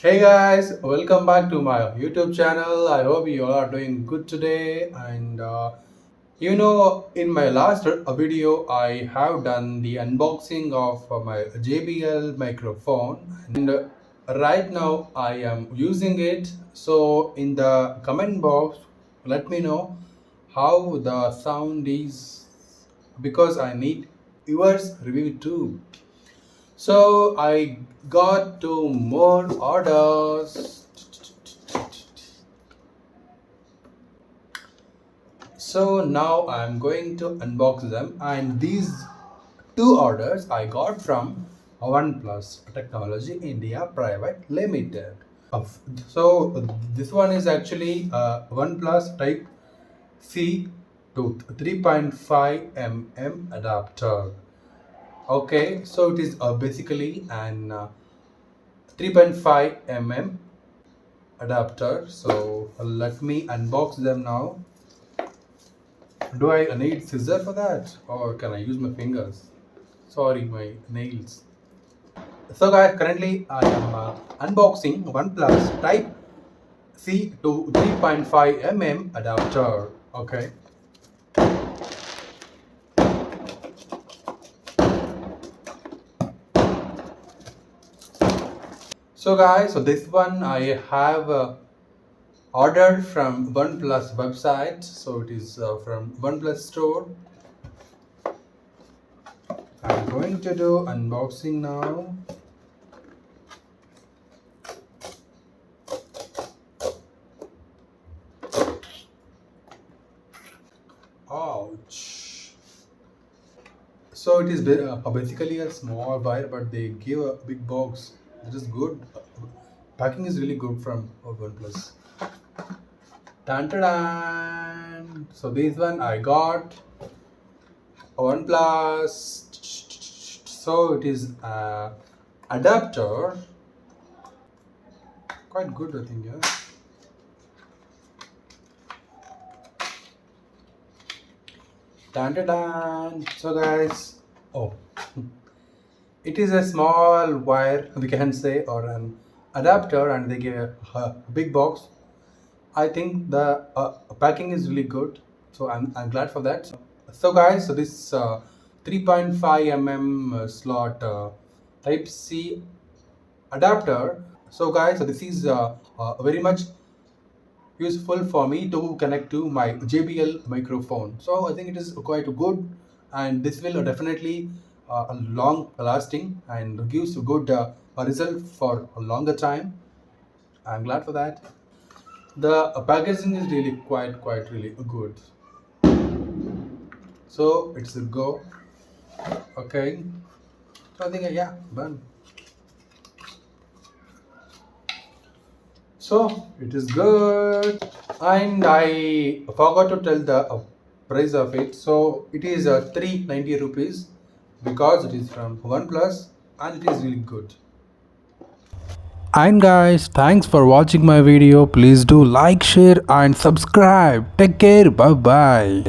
Hey guys, welcome back to my YouTube channel. I hope you all are doing good today. And in my last video, I have done the unboxing of my JBL microphone, and right now I am using it. So, in the comment box, let me know how the sound is because I need yours review too. So I got two more orders. So now I'm going to unbox them, and these two orders I got from OnePlus Technology India Private Limited. So this one is actually OnePlus Type C to 3.5 mm adapter. Okay, so it is basically an 3.5 mm adapter. So let me unbox them now. Do I need scissor for that, or can I use my fingers? Sorry, my nails. So guys, currently I am unboxing OnePlus Type C to 3.5 mm adapter. Okay. So guys, so this one I have ordered from OnePlus website. So it is from OnePlus store. I'm going to do unboxing now. Ouch. So it is basically a small wire, but they give a big box. It is good. Packing is really good from OnePlus. Tan -tan. So this one I got OnePlus. So it is adapter. Quite good, I think. Yeah. Tan -tan. So guys, it is a small wire, we can say, or an adapter, and they give a big box. I think the packing is really good, so I'm glad for that. So guys, so this 3.5 mm slot Type C adapter. So guys, so this is very much useful for me to connect to my JBL microphone. So I think it is quite good, and this will definitely long lasting and gives a good result for a longer time. I'm glad for that. The packaging is really quite really good. So it's a go. Okay. So I think yeah, done. So it is good, and I forgot to tell the price of it. So it is 390 rupees because it is from OnePlus, and it is really good. And guys, thanks for watching my video. Please do like, share and subscribe. Take care. Bye bye.